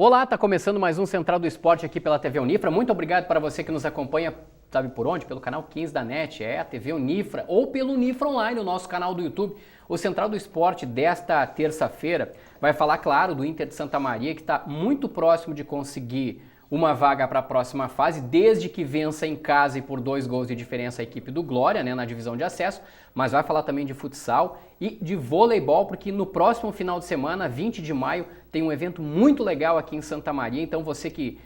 Olá, está começando mais um Central do Esporte aqui pela TV Unifra. Muito obrigado para você que nos acompanha, sabe por onde? Pelo canal 15 da NET, a TV Unifra, ou pelo Unifra Online, o nosso canal do YouTube. O Central do Esporte desta terça-feira vai falar, claro, do Inter de Santa Maria, que está muito próximo de conseguir uma vaga para a próxima fase, desde que vença em casa e por 2 gols de diferença a equipe do Glória, né, na divisão de acesso, mas vai falar também de futsal e de voleibol, porque no próximo final de semana, 20 de maio, tem um evento muito legal aqui em Santa Maria, então você que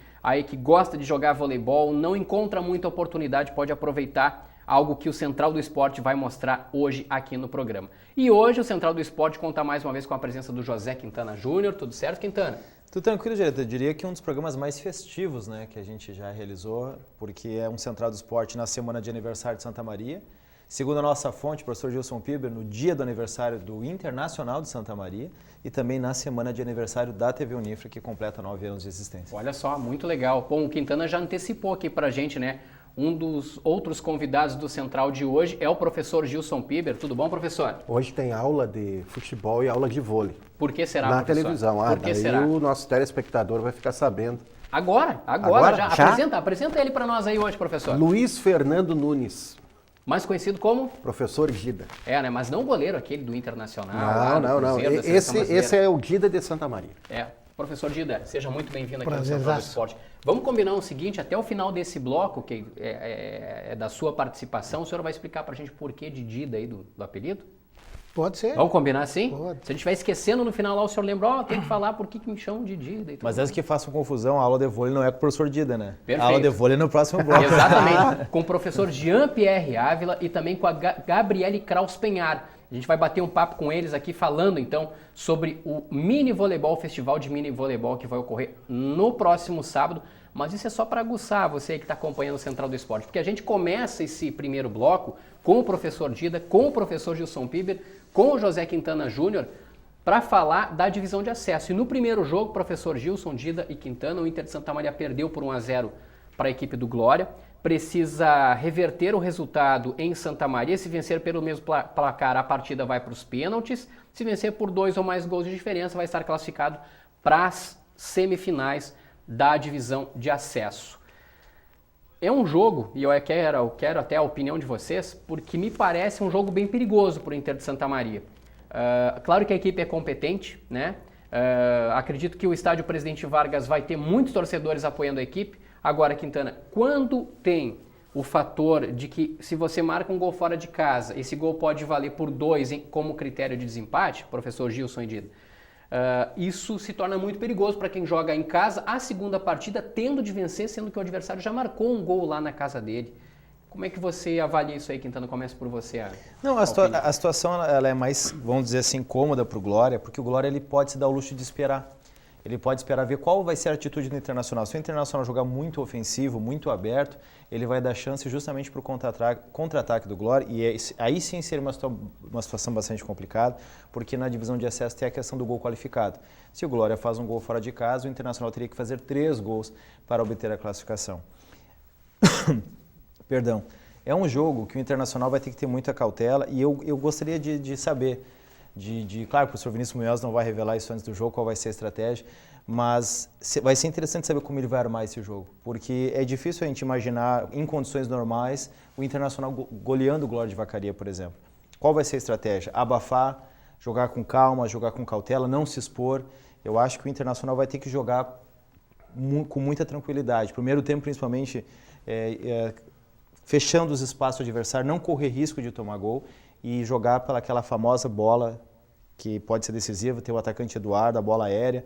gosta de jogar voleibol, não encontra muita oportunidade, pode aproveitar algo que o Central do Esporte vai mostrar hoje aqui no programa. E hoje o Central do Esporte conta mais uma vez com a presença do José Quintana Júnior. Tudo certo, Quintana? Tudo tranquilo, diretor. Eu diria que um dos programas mais festivos, né, que a gente já realizou, porque é um Central do Esporte na semana de aniversário de Santa Maria. Segundo a nossa fonte, o professor Gilson Piber, no dia do aniversário do Internacional de Santa Maria e também na semana de aniversário da TV Unifra, que completa 9 anos de existência. Olha só, muito legal. Bom, o Quintana já antecipou aqui pra gente, né? Um dos outros convidados do Central de hoje é o professor Gilson Piber. Tudo bom, professor? Hoje tem aula de futebol e aula de vôlei. Por que será, na professor? televisão. Por que daí será? O nosso telespectador vai ficar sabendo. Agora já? Apresenta ele para nós aí hoje, professor. Luiz Fernando Nunes. Mais conhecido como? Professor Gida. É, né? Mas não o goleiro aquele do Internacional. Não. Esse é o Gida de Santa Maria. É. Professor Gida, seja muito bem-vindo aqui no Prazer, Central do Esporte. Vamos combinar o seguinte, até o final desse bloco, que é da sua participação, o senhor vai explicar pra gente por que de Dida aí do apelido? Pode ser. Vamos combinar assim? Pode. Se a gente estiver esquecendo no final lá, o senhor lembra, tem que falar por que me chamam de Dida e tudo. Mas antes que façam confusão, a aula de vôlei não é com o professor Dida, né? Perfeito. A aula de vôlei é no próximo bloco. Exatamente, com o professor Jean-Pierre Ávila e também com a Gabriele Kraus Penhar. A gente vai bater um papo com eles aqui falando então sobre o Mini Voleibol, Festival de Mini Voleibol que vai ocorrer no próximo sábado. Mas isso é só para aguçar você que está acompanhando o Central do Esporte, porque a gente começa esse primeiro bloco com o professor Dida, com o professor Gilson Piber, com o José Quintana Júnior, para falar da divisão de acesso. E no primeiro jogo, professor Gilson, Dida e Quintana, o Inter de Santa Maria perdeu por 1-0 para a equipe do Glória. Precisa reverter o resultado em Santa Maria. Se vencer pelo mesmo placar, a partida vai para os pênaltis. Se vencer por 2 ou mais gols de diferença, vai estar classificado para as semifinais da divisão de acesso. É um jogo, e eu quero até a opinião de vocês, porque me parece um jogo bem perigoso para o Inter de Santa Maria. Claro que a equipe é competente, né? Acredito que o estádio Presidente Vargas vai ter muitos torcedores apoiando a equipe. Agora, Quintana, quando tem o fator de que se você marca um gol fora de casa, esse gol pode valer por 2 como critério de desempate, professor Gilson e Dida, isso se torna muito perigoso para quem joga em casa a segunda partida tendo de vencer, sendo que o adversário já marcou um gol lá na casa dele. Como é que você avalia isso aí, Quintana? Começa por você. A situação ela é mais, vamos dizer assim, cômoda para o Glória, porque o Glória ele pode se dar o luxo de esperar. Ele pode esperar ver qual vai ser a atitude do Internacional. Se o Internacional jogar muito ofensivo, muito aberto, ele vai dar chance justamente para o contra-ataque do Glória. E aí sim seria uma situação bastante complicada, porque na divisão de acesso tem a questão do gol qualificado. Se o Glória faz um gol fora de casa, o Internacional teria que fazer 3 gols para obter a classificação. Perdão. É um jogo que o Internacional vai ter que ter muita cautela e eu gostaria de saber... Claro, o professor Vinícius Munhoz não vai revelar isso antes do jogo, qual vai ser a estratégia, mas vai ser interessante saber como ele vai armar esse jogo, porque é difícil a gente imaginar, em condições normais, o Internacional goleando o Glória de Vacaria, por exemplo. Qual vai ser a estratégia? Abafar, jogar com calma, jogar com cautela, não se expor. Eu acho que o Internacional vai ter que jogar com muita tranquilidade. Primeiro tempo, principalmente, fechando os espaços do adversário, não correr risco de tomar gol e jogar pelaquela famosa bola que pode ser decisiva, ter o atacante Eduardo, a bola aérea,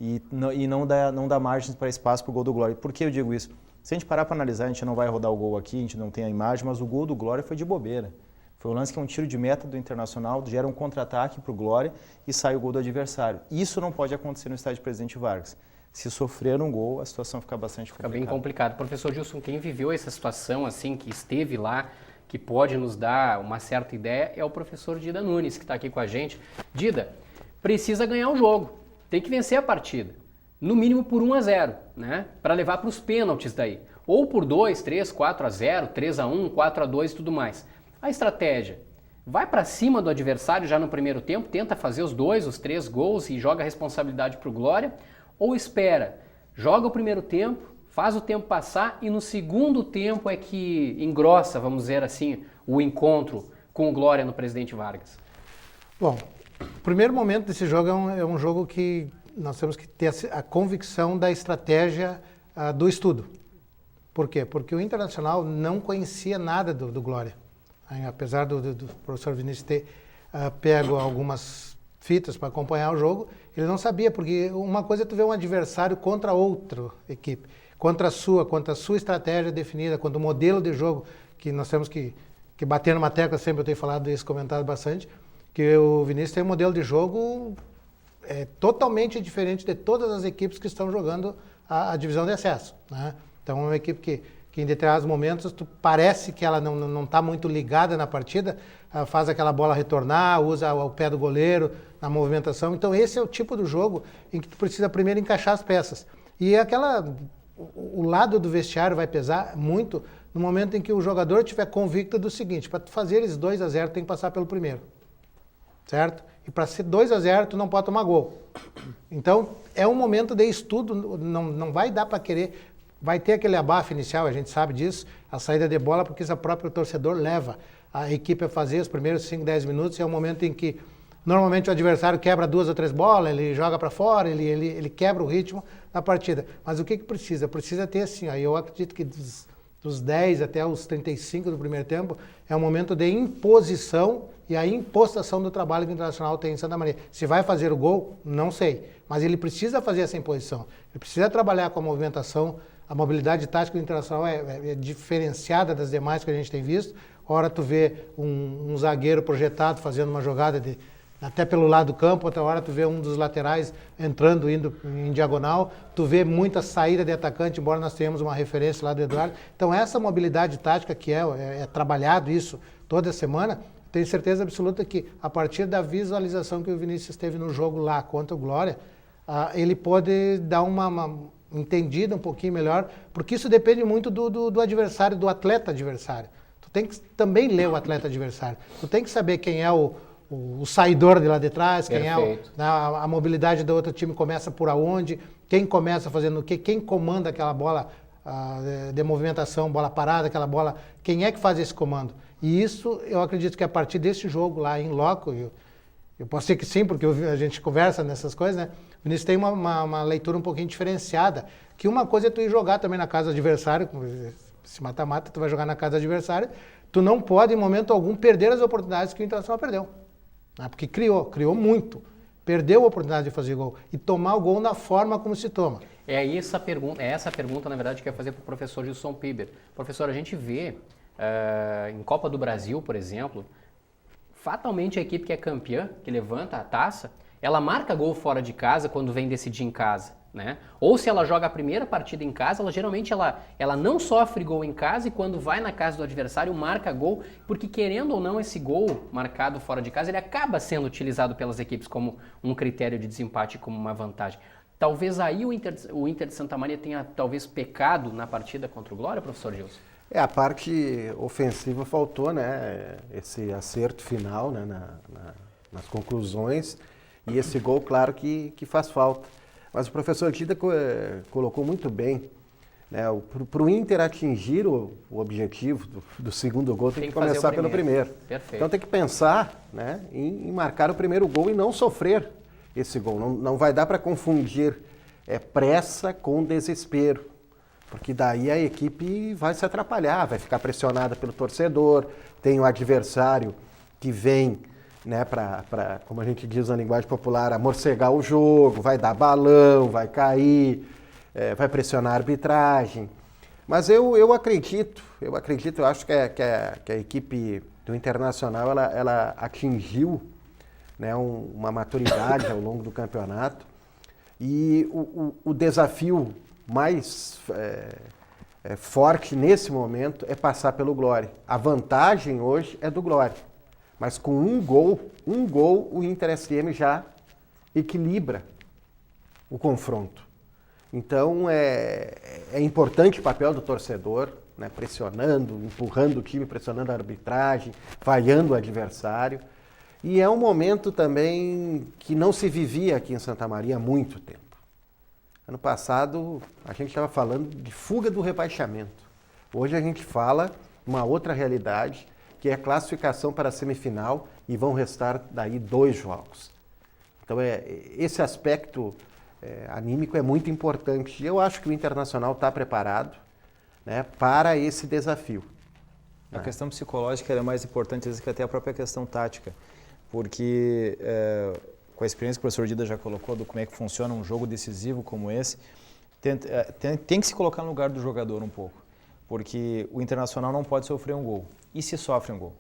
e não dá margens para espaço para o gol do Glória. Por que eu digo isso? Se a gente parar para analisar, a gente não vai rodar o gol aqui, a gente não tem a imagem, mas o gol do Glória foi de bobeira. Foi um lance que é um tiro de meta do Internacional, gera um contra-ataque para o Glória e sai o gol do adversário. Isso não pode acontecer no estádio Presidente Vargas. Se sofrer um gol, a situação fica bastante complicada. Fica bem complicado. Professor Gilson, quem viveu essa situação, assim, que esteve lá, que pode nos dar uma certa ideia, é o professor Dida Nunes, que está aqui com a gente. Dida, precisa ganhar o jogo, tem que vencer a partida, no mínimo por 1-0, né? Para levar para os pênaltis daí. Ou por 2, 3, 4-0, 3-1, 4-2 e tudo mais. A estratégia, vai para cima do adversário já no primeiro tempo, tenta fazer os 2, os 3 gols e joga a responsabilidade para o Glória, Ou espera, joga o primeiro tempo, faz o tempo passar e no segundo tempo é que engrossa, vamos dizer assim, o encontro com o Glória no Presidente Vargas? Bom, o primeiro momento desse jogo é um jogo que nós temos que ter a convicção da estratégia do estudo. Por quê? Porque o Internacional não conhecia nada do Glória. Apesar do professor Vinícius ter pego algumas fitas para acompanhar o jogo, ele não sabia, porque uma coisa é tu ver um adversário contra outra equipe, contra a sua estratégia definida, contra o modelo de jogo, que nós temos que bater numa tecla, sempre eu tenho falado isso, comentado bastante, que o Vinícius tem um modelo de jogo totalmente diferente de todas as equipes que estão jogando a divisão de acesso, né? Então é uma equipe que em determinados momentos parece que ela não está muito ligada na partida, faz aquela bola retornar, usa o pé do goleiro na movimentação. Então esse é o tipo do jogo em que tu precisa primeiro encaixar as peças. E o lado do vestiário vai pesar muito no momento em que o jogador estiver convicto do seguinte: para fazer eles 2-0 tem que passar pelo primeiro, certo? E para ser 2-0 tu não pode tomar gol. Então é um momento de estudo, não vai dar para querer. Vai ter aquele abafa inicial, a gente sabe disso, a saída de bola, porque o próprio torcedor leva a equipe a fazer os primeiros 5, 10 minutos. É um momento em que normalmente o adversário quebra 2 ou 3 bolas, ele joga para fora, ele quebra o ritmo da partida. Mas o que precisa? Precisa ter assim, eu acredito que dos 10 até os 35 do primeiro tempo, é um momento de imposição e a impostação do trabalho que o Internacional tem em Santa Maria. Se vai fazer o gol, não sei, mas ele precisa fazer essa imposição. Ele precisa trabalhar com a movimentação. A mobilidade tática do Internacional é diferenciada das demais que a gente tem visto. Ora tu vê um zagueiro projetado fazendo uma jogada até pelo lado do campo, outra hora tu vê um dos laterais indo em diagonal, tu vê muita saída de atacante, embora nós tenhamos uma referência lá do Eduardo. Então essa mobilidade tática que é trabalhado isso toda semana, tenho certeza absoluta que a partir da visualização que o Vinícius teve no jogo lá contra o Glória, ele pode dar uma entendida um pouquinho melhor, porque isso depende muito do adversário, do atleta adversário. Tu tem que também ler o atleta adversário. Tu tem que saber quem é o saidor de lá de trás, quem a mobilidade do outro time começa por aonde, quem começa fazendo o quê, quem comanda aquela bola de movimentação, bola parada, aquela bola, quem é que faz esse comando. E isso eu acredito que a partir desse jogo lá em loco, eu posso dizer que sim, porque a gente conversa nessas coisas, né? O Vinícius tem uma leitura um pouquinho diferenciada, que uma coisa é tu ir jogar também na casa do adversário, se mata-mata, tu vai jogar na casa do adversário, tu não pode em momento algum perder as oportunidades que o Internacional perdeu. Porque criou muito, perdeu a oportunidade de fazer gol e tomar o gol na forma como se toma. É essa pergunta, na verdade, que eu ia fazer para o professor Gilson Piber. Professor, a gente vê em Copa do Brasil, por exemplo, fatalmente a equipe que é campeã, que levanta a taça, ela marca gol fora de casa quando vem decidir em casa, né? Ou se ela joga a primeira partida em casa, geralmente ela não sofre gol em casa e quando vai na casa do adversário marca gol, porque querendo ou não esse gol marcado fora de casa, ele acaba sendo utilizado pelas equipes como um critério de desempate, como uma vantagem. Talvez aí o Inter de Santa Maria tenha talvez pecado na partida contra o Glória, professor Gilson? A parte ofensiva faltou, né? Esse acerto final, né? Nas conclusões. E esse gol, claro, que faz falta. Mas o professor Dida colocou muito bem, né? Para o Inter atingir o objetivo do segundo gol, tem que começar pelo primeiro. Perfeito. Então tem que pensar, né, em marcar o primeiro gol e não sofrer esse gol. Não vai dar para confundir pressa com desespero, porque daí a equipe vai se atrapalhar, vai ficar pressionada pelo torcedor, tem o adversário que vem, né, como a gente diz na linguagem popular, amorcegar o jogo, vai dar balão, vai cair, vai pressionar a arbitragem. Mas eu acredito, eu acho que a equipe do Internacional ela atingiu, né, uma maturidade ao longo do campeonato e o desafio mais forte nesse momento é passar pelo Glória. A vantagem hoje é do Glória. Mas com um gol, o Inter SM já equilibra o confronto. Então é importante o papel do torcedor, né, pressionando, empurrando o time, pressionando a arbitragem, vaiando o adversário. E é um momento também que não se vivia aqui em Santa Maria há muito tempo. Ano passado, a gente estava falando de fuga do rebaixamento. Hoje a gente fala uma outra realidade, que é a classificação para a semifinal e vão restar daí 2 jogos. Então, esse aspecto anímico é muito importante. E eu acho que o Internacional está preparado, né, para esse desafio. A questão psicológica é mais importante que até a própria questão tática, porque com a experiência que o professor Dida já colocou do como é que funciona um jogo decisivo como esse, tem que se colocar no lugar do jogador um pouco, porque o Internacional não pode sofrer um gol. E se sofre um gol?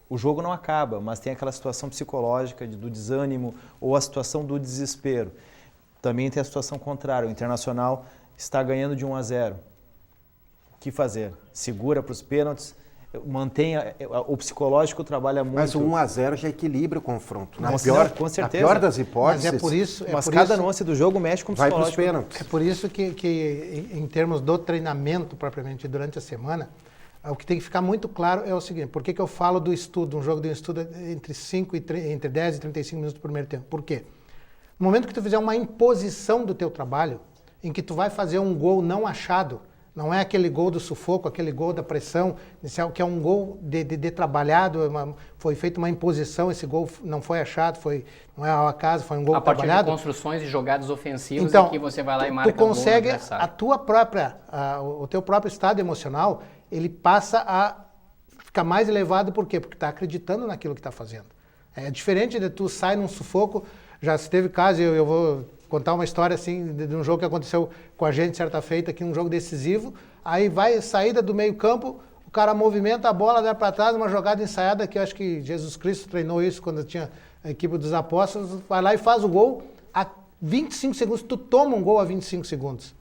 O jogo não acaba, mas tem aquela situação psicológica do desânimo ou a situação do desespero. Também tem a situação contrária, o Internacional está ganhando de 1-0. O que fazer? Segura para os pênaltis, mantém o psicológico trabalha muito. Mas o 1-0 já equilibra o confronto. Com certeza. Na pior das hipóteses. Mas é por isso, cada nuance do jogo mexe com o vai para os psicológico. pênaltis. É por isso que em termos do treinamento propriamente durante a semana, o que tem que ficar muito claro é o seguinte: por que eu falo do estudo, um jogo de estudo entre 10 e 35 minutos do primeiro tempo? Por quê? No momento que tu fizer uma imposição do teu trabalho, em que tu vai fazer um gol não achado, não é aquele gol do sufoco, aquele gol da pressão, que é um gol de trabalhado, foi feita uma imposição, esse gol não foi achado, não é ao acaso, foi um gol trabalhado. A partir de construções e jogadas ofensivas, então, em que você vai lá e marca tu consegue, o gol do adversário. o teu próprio estado emocional, ele passa a ficar mais elevado, por quê? Porque está acreditando naquilo que está fazendo. É diferente de tu sair num sufoco. Já se teve caso, eu vou contar uma história assim, de um jogo que aconteceu com a gente certa feita aqui, um jogo decisivo, aí vai saída do meio campo, o cara movimenta a bola, dá para trás, uma jogada ensaiada, que eu acho que Jesus Cristo treinou isso quando tinha a equipe dos apóstolos, vai lá e faz o gol, a 25 segundos, tu toma um gol a 25 segundos.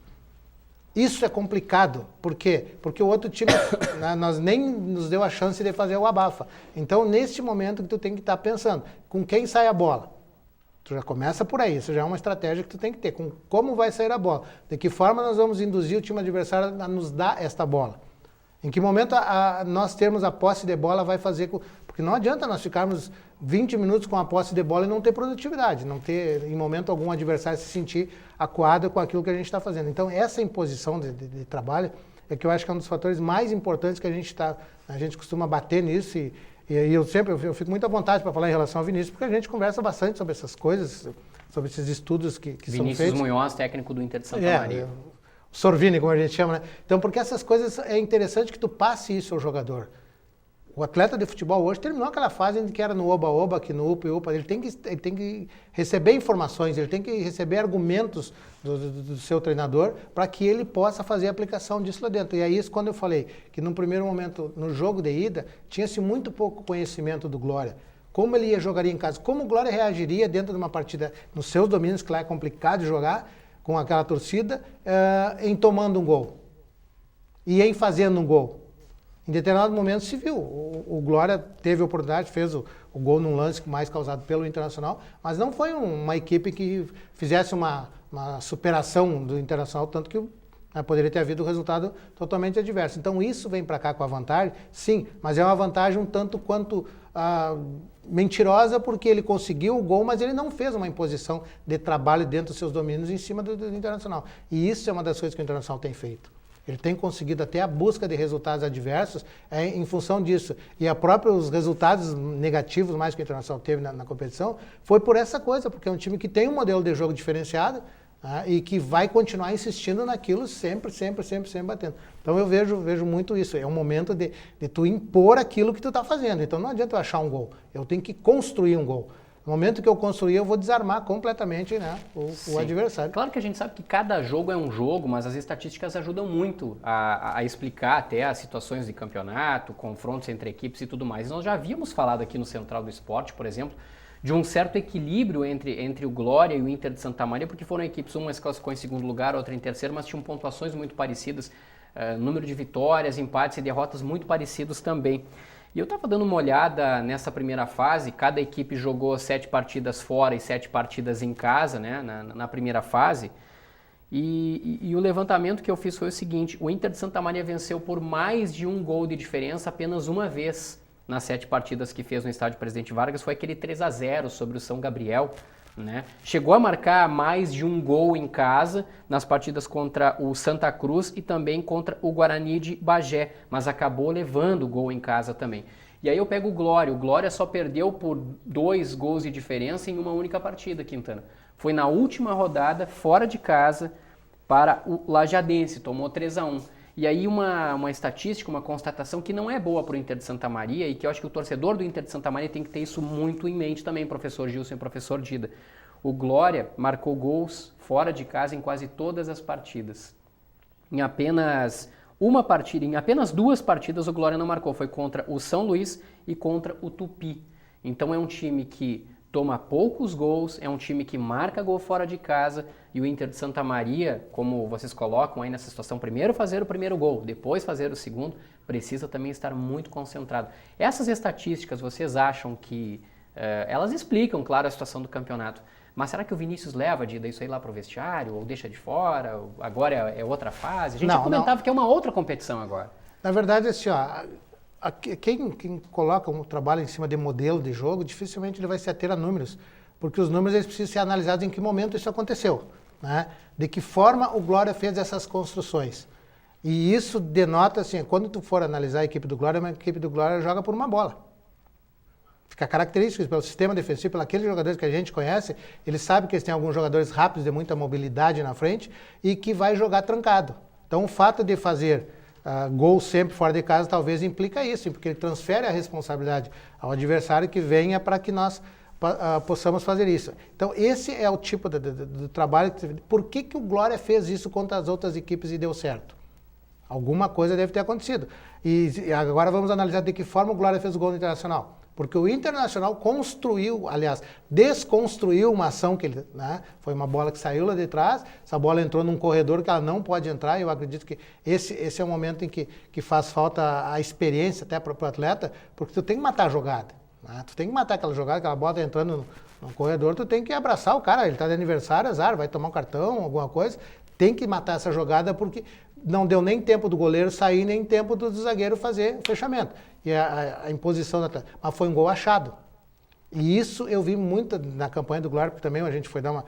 Isso é complicado. Por quê? Porque o outro time, nós nem nos deu a chance de fazer o abafa. Então, neste momento que tu tem que estar pensando, com quem sai a bola? Tu já começa por aí, isso já é uma estratégia que tu tem que ter, com como vai sair a bola, de que forma nós vamos induzir o time adversário a nos dar esta bola. Em que momento nós termos a posse de bola vai fazer... Porque não adianta nós ficarmos 20 minutos com a posse de bola e não ter produtividade, não ter, em momento algum, o adversário se sentir acuado com aquilo que a gente está fazendo. Então, essa imposição de trabalho é que eu acho que é um dos fatores mais importantes que a gente costuma bater nisso e eu fico muito à vontade para falar em relação ao Vinícius, porque a gente conversa bastante sobre essas coisas, sobre esses estudos que são feitos. Vinícius Munhoz, técnico do Inter de Santa Maria. O Sorvini, como a gente chama, né? Então, porque essas coisas, é interessante que tu passe isso ao jogador. O atleta de futebol hoje terminou aquela fase em que era no oba-oba, aqui no upa-upa. Ele tem que receber informações, ele tem que receber argumentos do seu treinador para que ele possa fazer a aplicação disso lá dentro. E é isso quando eu falei que no primeiro momento, no jogo de ida, tinha-se muito pouco conhecimento do Glória. Como ele jogaria em casa, como o Glória reagiria dentro de uma partida nos seus domínios, que lá é complicado de jogar, com aquela torcida, em tomando um gol e em fazendo um gol. Em determinado momento se viu, o Glória teve a oportunidade, fez o gol num lance mais causado pelo Internacional, mas não foi uma equipe que fizesse uma superação do Internacional, tanto que poderia ter havido um resultado totalmente adverso. Então isso vem para cá com a vantagem, sim, mas é uma vantagem um tanto quanto mentirosa, porque ele conseguiu o gol, mas ele não fez uma imposição de trabalho dentro dos seus domínios em cima do Internacional. E isso é uma das coisas que o Internacional tem feito. Ele tem conseguido até a busca de resultados adversos em função disso. E os resultados negativos mais que o Internacional teve na competição foi por essa coisa, porque é um time que tem um modelo de jogo diferenciado e que vai continuar insistindo naquilo sempre batendo. Então eu vejo muito isso. É um momento de tu impor aquilo que tu está fazendo. Então não adianta eu achar um gol. Eu tenho que construir um gol. No momento que eu construir, eu vou desarmar completamente, né, o adversário. Claro que a gente sabe que cada jogo é um jogo, mas as estatísticas ajudam muito a explicar até as situações de campeonato, confrontos entre equipes e tudo mais. Nós já havíamos falado aqui no Central do Esporte, por exemplo, de um certo equilíbrio entre o Glória e o Inter de Santa Maria, porque foram equipes, uma se classificou em segundo lugar, outra em terceiro, mas tinham pontuações muito parecidas, número de vitórias, empates e derrotas muito parecidos também. E eu estava dando uma olhada nessa primeira fase, cada equipe jogou 7 partidas fora e 7 partidas em casa, né, na primeira fase, e o levantamento que eu fiz foi o seguinte: o Inter de Santa Maria venceu por mais de um gol de diferença apenas uma vez nas 7 partidas que fez no estádio Presidente Vargas, foi aquele 3-0 sobre o São Gabriel, né? Chegou a marcar mais de um gol em casa nas partidas contra o Santa Cruz e também contra o Guarani de Bagé, mas acabou levando o gol em casa também. E aí eu pego o Glória só perdeu por 2 gols de diferença em uma única partida, Quintana. Foi na última rodada, fora de casa, para o Lajadense, tomou 3-1. E aí uma estatística, uma constatação que não é boa para o Inter de Santa Maria e que eu acho que o torcedor do Inter de Santa Maria tem que ter isso muito em mente também, professor Gilson e professor Dida. O Glória marcou gols fora de casa em quase todas as partidas. Em apenas uma partida, em apenas 2 partidas o Glória não marcou, foi contra o São Luís e contra o Tupi. Então é um time que toma poucos gols, é um time que marca gol fora de casa e o Inter de Santa Maria, como vocês colocam aí nessa situação, primeiro fazer o primeiro gol, depois fazer o segundo, precisa também estar muito concentrado. Essas estatísticas, vocês acham que elas explicam, claro, a situação do campeonato, mas será que o Vinícius leva isso aí lá para o vestiário, ou deixa de fora, ou agora é outra fase? A gente já comentava que é uma outra competição agora. Na verdade, assim, quem coloca um trabalho em cima de modelo de jogo, dificilmente ele vai se ater a números, porque os números eles precisam ser analisados em que momento isso aconteceu, né? De que forma o Glória fez essas construções. E isso denota, assim, quando tu for analisar a equipe do Glória, a equipe do Glória joga por uma bola. Fica característico pelo sistema defensivo, pelos aqueles jogadores que a gente conhece, eles sabem que eles têm alguns jogadores rápidos, de muita mobilidade na frente, e que vai jogar trancado. Então o fato de fazer gol sempre fora de casa talvez implica isso, porque ele transfere a responsabilidade ao adversário que venha para que nós possamos fazer isso. Então esse é o tipo do trabalho. Por que o Glória fez isso contra as outras equipes e deu certo? Alguma coisa deve ter acontecido. E agora vamos analisar de que forma o Glória fez o gol no Internacional. Porque o Internacional desconstruiu uma ação que ele, né, foi uma bola que saiu lá de trás, essa bola entrou num corredor que ela não pode entrar, e eu acredito que esse é o momento em que faz falta a experiência até para o atleta, porque tu tem que matar a jogada, né? Tu tem que matar aquela jogada, aquela bola tá entrando no corredor, tu tem que abraçar o cara, ele está de aniversário, azar, vai tomar um cartão, alguma coisa, tem que matar essa jogada porque não deu nem tempo do goleiro sair, nem tempo do zagueiro fazer o fechamento. E a imposição da... Mas foi um gol achado. E isso eu vi muito na campanha do Glória, porque também a gente foi dar uma...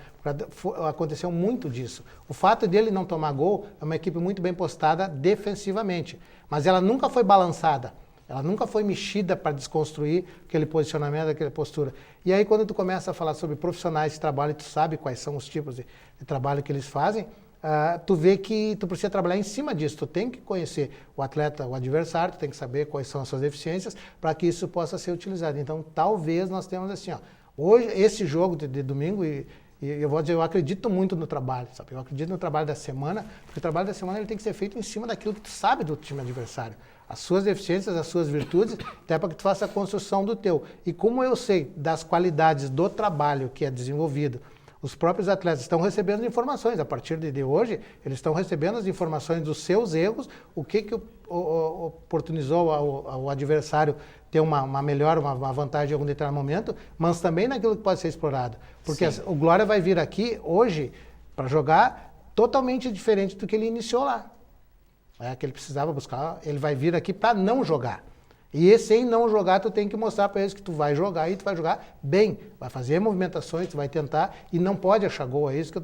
Aconteceu muito disso. O fato dele não tomar gol é uma equipe muito bem postada defensivamente. Mas ela nunca foi balançada. Ela nunca foi mexida para desconstruir aquele posicionamento, aquela postura. E aí quando tu começa a falar sobre profissionais de trabalho, tu sabe quais são os tipos de trabalho que eles fazem, tu vê que tu precisa trabalhar em cima disso. Tu tem que conhecer o atleta, o adversário, tu tem que saber quais são as suas deficiências para que isso possa ser utilizado. Então, talvez nós tenhamos assim, hoje, esse jogo de domingo, e eu vou dizer, eu acredito muito no trabalho, sabe? Eu acredito no trabalho da semana, porque o trabalho da semana ele tem que ser feito em cima daquilo que tu sabe do time adversário. As suas deficiências, as suas virtudes, até para que tu faça a construção do teu. E como eu sei das qualidades do trabalho que é desenvolvido, os próprios atletas estão recebendo informações. A partir de hoje, eles estão recebendo as informações dos seus erros, o que oportunizou ao adversário ter uma vantagem em algum determinado momento, mas também naquilo que pode ser explorado. Porque o Glória vai vir aqui hoje para jogar totalmente diferente do que ele iniciou lá. Que ele precisava buscar, ele vai vir aqui para não jogar. E sem não jogar, tu tem que mostrar para eles que tu vai jogar e tu vai jogar bem. Vai fazer movimentações, tu vai tentar e não pode achar gol. É isso que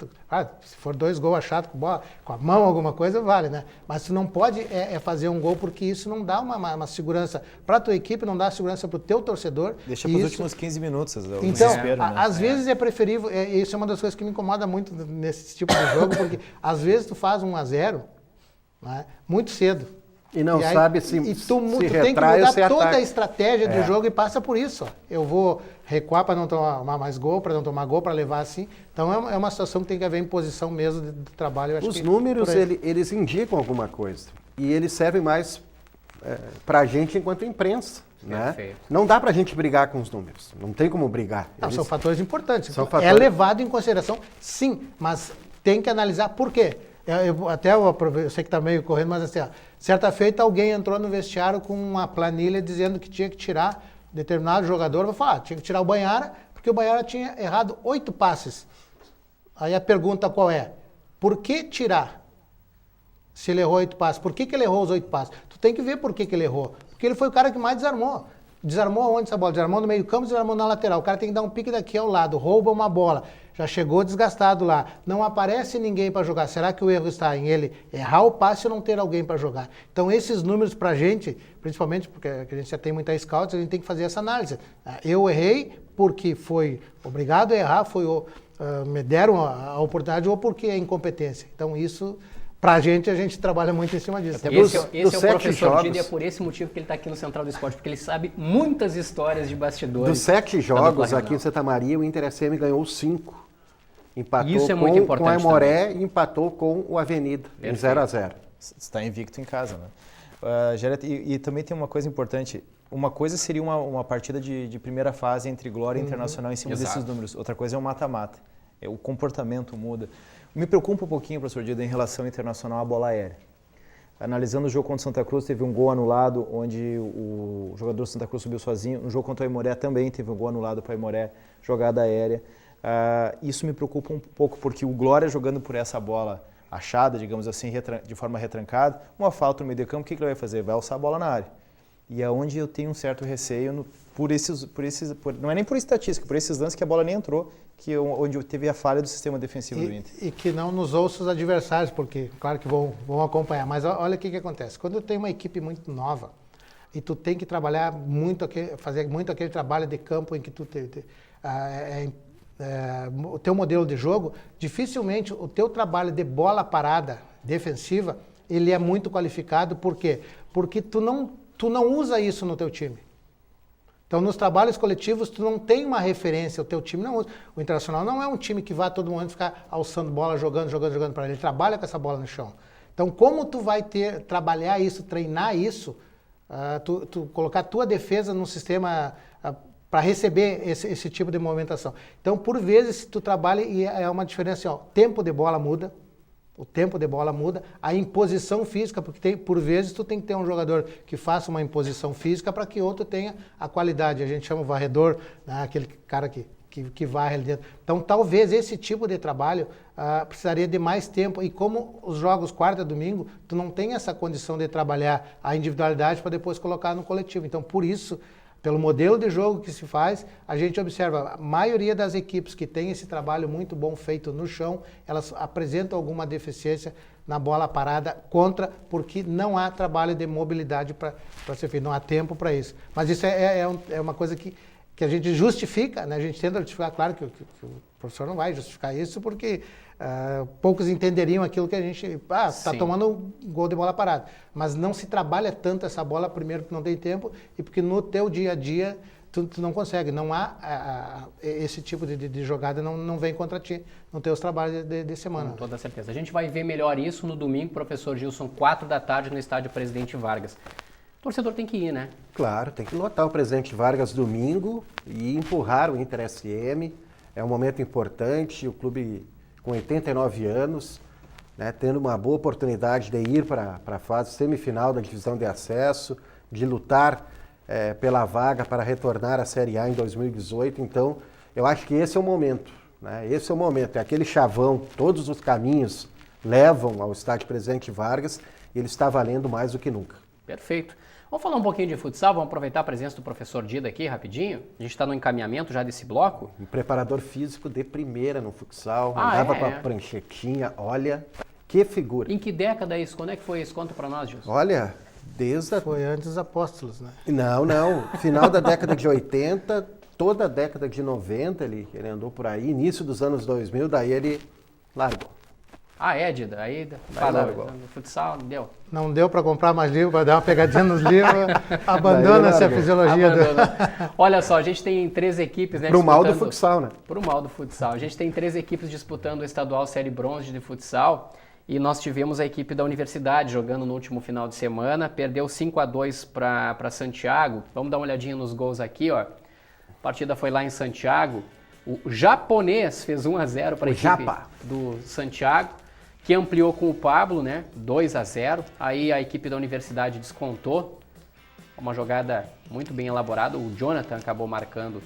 se for 2 gols achados com bola, com a mão, alguma coisa, vale, né? Mas tu não pode fazer um gol porque isso não dá uma segurança para a tua equipe, não dá segurança para o teu torcedor. Deixa para os últimos 15 minutos. Então, desespero, né? Às vezes é preferível, isso é uma das coisas que me incomoda muito nesse tipo de jogo, porque às vezes tu faz 1-0, né, muito cedo. E não sabe se tu tem que mudar toda a estratégia do jogo e passa por isso. Eu vou recuar para não tomar mais gol, para não tomar gol, para levar assim. Então é uma situação que tem que haver imposição mesmo de trabalho. Eu acho Os números, eles indicam alguma coisa. E eles servem mais para a gente enquanto imprensa. Né? Não dá para a gente brigar com os números. Não tem como brigar. São fatores importantes. É levado em consideração, sim, mas tem que analisar por quê. Eu sei que está meio correndo, mas assim, certa feita alguém entrou no vestiário com uma planilha dizendo que tinha que tirar determinado jogador. Vou falar, tinha que tirar o Banhara, porque o Banhara tinha errado 8 passes. Aí a pergunta qual é? Por que tirar? Se ele errou 8 passes, por que ele errou os 8 passes? Tu tem que ver por que ele errou. Porque ele foi o cara que mais desarmou. desarmou aonde essa bola? Desarmou no meio campo, desarmou na lateral. O cara tem que dar um pique daqui ao lado, rouba uma bola. Já chegou desgastado lá. Não aparece ninguém para jogar. Será que o erro está em ele errar o passe ou não ter alguém para jogar? Então, esses números para a gente, principalmente porque a gente já tem muita scouts, a gente tem que fazer essa análise. Eu errei porque foi obrigado a errar, me deram a oportunidade ou porque é incompetência. Então, isso... Pra gente, a gente trabalha muito em cima disso. Esse é o professor Dida e é por esse motivo que ele está aqui no Central do Esporte, porque ele sabe muitas histórias de bastidores. Dos 7 jogos aqui em Santa Maria, o Inter SM ganhou 5. Empatou Isso é muito importante com a Aimoré e empatou com o Avenida, em 0-0. Está invicto em casa, né? Gerard, e também tem uma coisa importante. Uma coisa seria uma partida de primeira fase entre Glória e Internacional em cima desses números. Outra coisa é o mata-mata. O comportamento muda. Me preocupa um pouquinho, professor Dida, em relação ao Internacional à bola aérea. Analisando o jogo contra o Santa Cruz, teve um gol anulado, onde o jogador do Santa Cruz subiu sozinho. No jogo contra o Aimoré também teve um gol anulado para o Aimoré, jogada aérea. Isso me preocupa um pouco, porque o Glória jogando por essa bola achada, digamos assim, de forma retrancada, uma falta no meio de campo, o que ele vai fazer? Vai alçar a bola na área. E é onde eu tenho um certo receio, não é nem por estatística, por esses lances que a bola nem entrou, onde teve a falha do sistema defensivo do Inter. E que não nos ouça os adversários, porque claro que vão acompanhar, mas olha o que acontece. Quando tem uma equipe muito nova e tu tem que trabalhar fazer muito aquele trabalho de campo em que tu o teu modelo de jogo, dificilmente o teu trabalho de bola parada defensiva, ele é muito qualificado. Por quê? Porque tu não usa isso no teu time. Então, nos trabalhos coletivos, tu não tem uma referência, o teu time não usa. O Internacional não é um time que vai todo momento ficar alçando bola, jogando para ele. Ele trabalha com essa bola no chão. Então, como tu vai trabalhar isso, treinar isso, tu colocar a tua defesa num sistema para receber esse tipo de movimentação. Então, por vezes, tu trabalha e é uma diferença, o tempo de bola muda. O tempo de bola muda, a imposição física, porque por vezes tu tem que ter um jogador que faça uma imposição física para que outro tenha a qualidade. A gente chama o varredor, né, aquele cara que varre ali dentro. Então, talvez esse tipo de trabalho precisaria de mais tempo. E como os jogos quarta e domingo, tu não tem essa condição de trabalhar a individualidade para depois colocar no coletivo. Então, por isso, pelo modelo de jogo que se faz, a gente observa a maioria das equipes que tem esse trabalho muito bom feito no chão, elas apresentam alguma deficiência na bola parada porque não há trabalho de mobilidade para ser feito, não há tempo para isso. Mas isso é uma coisa que a gente justifica, né? A gente tenta justificar, claro que o professor não vai justificar isso, porque poucos entenderiam aquilo que a gente... está tomando um gol de bola parada. Mas não se trabalha tanto essa bola, primeiro porque não tem tempo, e porque no teu dia a dia tu não consegue. Não há esse tipo de jogada, não vem contra ti nos teus trabalhos de semana. Com toda certeza. A gente vai ver melhor isso no domingo, professor Gilson, 4 da tarde no estádio Presidente Vargas. O torcedor tem que ir, né? Claro, tem que lotar o Presidente Vargas domingo e empurrar o Inter SM. É um momento importante, o clube com 89 anos, né, tendo uma boa oportunidade de ir para a fase semifinal da divisão de acesso, de lutar pela vaga para retornar à Série A em 2018. Então, eu acho que esse é o momento, né? Esse é o momento, é aquele chavão, todos os caminhos levam ao estádio Presidente Vargas e ele está valendo mais do que nunca. Perfeito. Vamos falar um pouquinho de futsal, vamos aproveitar a presença do professor Dida aqui rapidinho. A gente está no encaminhamento já desse bloco. Um preparador físico de primeira no futsal, andava com a pranchetinha, olha, que figura. Em que década é isso? Quando é que foi isso? Conta para nós, Gilson. Olha, Foi antes dos Apóstolos, né? Não. Final da década de 80, toda a década de 90 ele andou por aí, início dos anos 2000, daí ele largou. Dida, aí parou. No futsal, deu. Não deu para comprar mais livro, para dar uma pegadinha nos livros, abandona-se a fisiologia. Olha só, a gente tem 3 equipes, né? Pro mal do futsal, né? Pro mal do futsal. A gente tem 3 equipes disputando o estadual Série Bronze de futsal e nós tivemos a equipe da Universidade jogando no último final de semana, perdeu 5-2 para Santiago. Vamos dar uma olhadinha nos gols aqui, ó. A partida foi lá em Santiago. O Japonês fez 1-0 para a equipe do Santiago, que ampliou com o Pablo, né? 2-0. Aí a equipe da Universidade descontou. Uma jogada muito bem elaborada. O Jonathan acabou marcando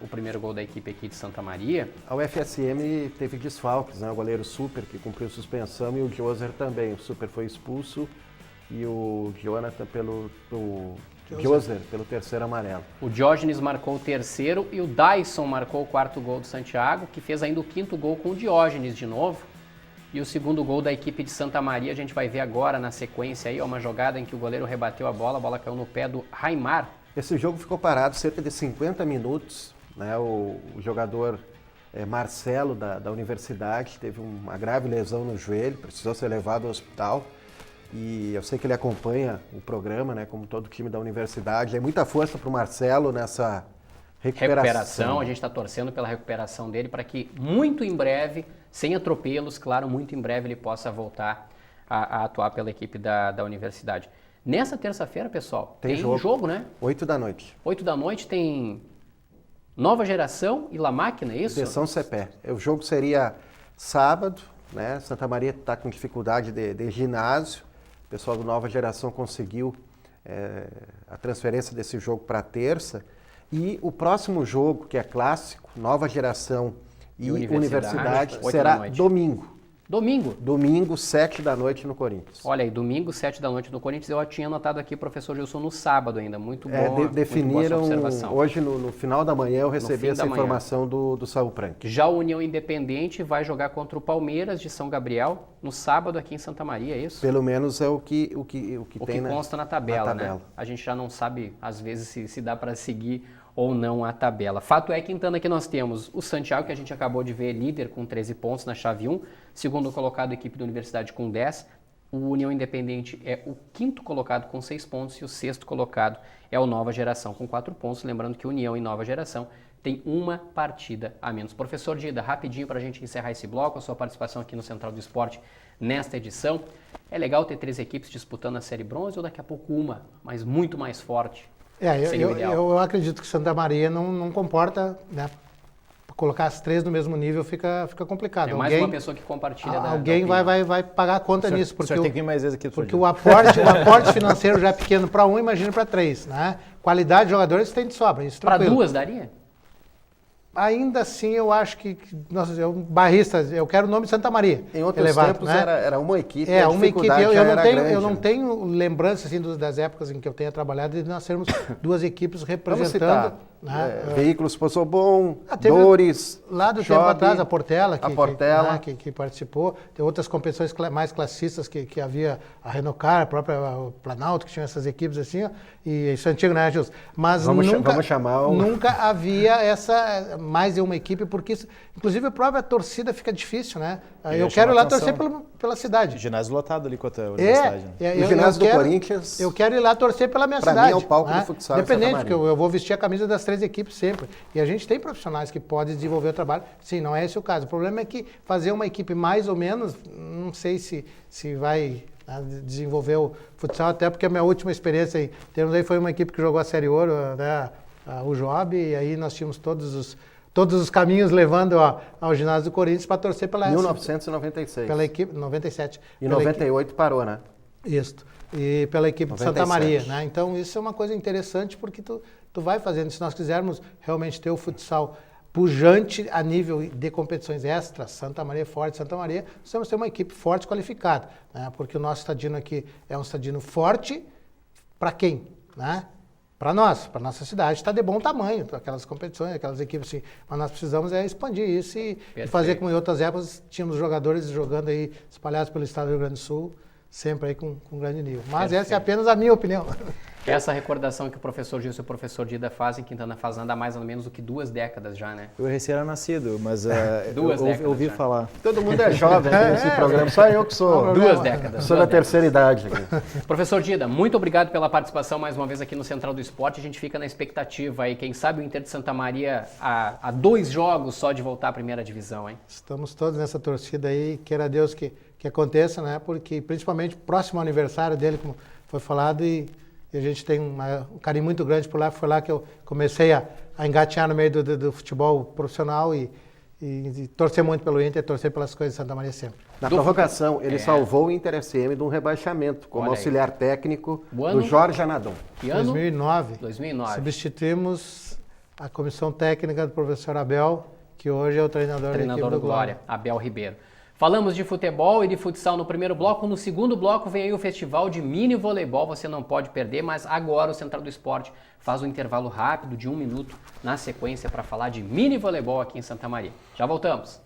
o primeiro gol da equipe aqui de Santa Maria. A UFSM teve desfalques, né? O goleiro Super, que cumpriu suspensão, e o Joser também. O Super foi expulso e o Jonathan, pelo Joser, pelo terceiro amarelo. O Diógenes marcou o terceiro e o Dyson marcou o quarto gol do Santiago, que fez ainda o quinto gol com o Diógenes de novo. E o segundo gol da equipe de Santa Maria, a gente vai ver agora na sequência aí, ó, uma jogada em que o goleiro rebateu a bola caiu no pé do Raimar. Esse jogo ficou parado cerca de 50 minutos, né? O jogador Marcelo da Universidade teve uma grave lesão no joelho, precisou ser levado ao hospital. E eu sei que ele acompanha o programa, né, como todo time da Universidade. É muita força para o Marcelo nessa recuperação. A gente está torcendo pela recuperação dele para que muito em breve, sem atropelos, claro, muito em breve ele possa voltar a atuar pela equipe da Universidade. Nessa terça-feira, pessoal, tem jogo, né? 8 da noite. 8 da noite tem Nova Geração e La Máquina, é isso? De São Cepé. O jogo seria sábado, né? Santa Maria está com dificuldade de ginásio. O pessoal do Nova Geração conseguiu a transferência desse jogo para terça. E o próximo jogo, que é clássico, Nova Geração e Universidade será domingo. Domingo, 7 da noite no Corinthians. Olha aí, domingo, 7 da noite no Corinthians. Eu tinha anotado aqui, professor Gilson, no sábado ainda. Muito bom. Definiram muito boa essa observação. Hoje, no final da manhã, eu recebi essa informação do Saul Prank. Já o União Independente vai jogar contra o Palmeiras de São Gabriel no sábado aqui em Santa Maria, é isso? Pelo menos é o que tem consta na tabela, né? A gente já não sabe, às vezes, se dá para seguir ou não a tabela. Fato é, Quintana, que nós temos o Santiago, que a gente acabou de ver, líder com 13 pontos na chave 1, segundo colocado a equipe da Universidade com 10, o União Independente é o quinto colocado com 6 pontos e o sexto colocado é o Nova Geração com 4 pontos, lembrando que União e Nova Geração tem uma partida a menos. Professor Dida, rapidinho para a gente encerrar esse bloco, a sua participação aqui no Central do Esporte nesta edição. É legal ter 3 equipes disputando a Série Bronze ou daqui a pouco uma, mas muito mais forte? Eu acredito que Santa Maria não comporta, né? Colocar as 3 no mesmo nível fica complicado. É mais uma pessoa que compartilha alguém vai pagar a conta nisso. Porque tem que ir mais vezes aqui. Porque o aporte financeiro já é pequeno para 1, imagina para 3. Né? Qualidade de jogadores tem de sobra. Para 2 daria? Ainda assim, eu acho que nossa, barrista, eu quero o nome de Santa Maria. Em outros tempos, né? era uma equipe. Uma equipe. Eu não tenho lembrança assim, das épocas em que eu tenha trabalhado de nós sermos 2 equipes representando. Né? Veículos Poçobon, Dores, lá do tempo atrás, a Portela, que participou. Tem outras competições mais classistas que havia, a Renocar, a própria Planalto, que tinha essas equipes assim, ó, e isso é antigo, né, Gilson? Mas nunca havia mais de uma equipe, porque isso, inclusive a própria torcida fica difícil, né? Eu quero ir lá torcer pela cidade. Ginásio lotado ali contra a Universidade. O ginásio do Corinthians. Eu quero ir lá torcer pela minha cidade. Pra mim é o palco do futsal. Independente, porque eu vou vestir a camisa das 3 equipes sempre. E a gente tem profissionais que podem desenvolver o trabalho. Sim, não é esse o caso. O problema é que fazer uma equipe mais ou menos, não sei se vai desenvolver o futsal, até porque a minha última experiência em termos aí foi uma equipe que jogou a Série Ouro, né, o Job, e aí nós tínhamos todos os caminhos levando ao ginásio do Corinthians para torcer pela 1996. Pela equipe, 97. E 98 parou, né? Isso. E pela equipe 97. De Santa Maria, né? Então isso é uma coisa interessante porque tu vai fazendo. Se nós quisermos realmente ter o futsal pujante a nível de competições extras, Santa Maria forte, Santa Maria, nós temos que ter uma equipe forte, qualificada, né? Porque o nosso estadino aqui é um estadino forte para quem, né? Para nós, para nossa cidade, está de bom tamanho, aquelas competições, aquelas equipes assim. Mas nós precisamos expandir isso e fazer como em outras épocas tínhamos jogadores jogando aí espalhados pelo estado do Rio Grande do Sul, sempre aí com grande nível. Mas essa é apenas a minha opinião. Essa recordação que o professor Gilson e o professor Dida fazem, Quintana faz anda mais ou menos do que 2 décadas já, né? Eu recém era nascido, mas eu ouvi falar. Todo mundo é jovem aqui nesse programa, só eu que sou. 2 décadas. Sou da terceira idade aqui. Professor Dida, muito obrigado pela participação mais uma vez aqui no Central do Esporte. A gente fica na expectativa aí, quem sabe o Inter de Santa Maria a 2 jogos só de voltar à primeira divisão, hein? Estamos todos nessa torcida aí, queira Deus que aconteça, né? Porque principalmente próximo ao aniversário dele, como foi falado, e a gente tem um carinho muito grande por lá. Foi lá que eu comecei a engatear no meio do futebol profissional e torcer muito pelo Inter, torcer pelas coisas de Santa Maria sempre. Na prorrogação, ele salvou o Inter SM de um rebaixamento como auxiliar técnico do Jorge Anadon. Que ano? 2009. Substituímos a comissão técnica do professor Abel, que hoje é o treinador da equipe do Glória. Abel Ribeiro. Falamos de futebol e de futsal no primeiro bloco. No segundo bloco vem aí o festival de mini voleibol. Você não pode perder, mas agora o Central do Esporte faz um intervalo rápido de 1 minuto na sequência para falar de mini voleibol aqui em Santa Maria. Já voltamos.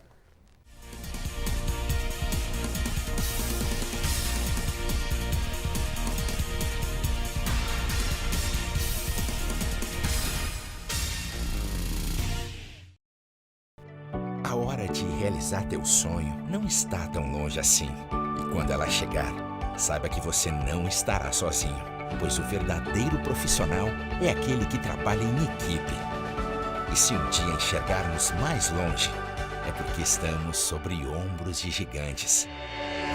A hora de realizar teu sonho não está tão longe assim. E quando ela chegar, saiba que você não estará sozinho, pois o verdadeiro profissional é aquele que trabalha em equipe. E se um dia enxergarmos mais longe, é porque estamos sobre ombros de gigantes.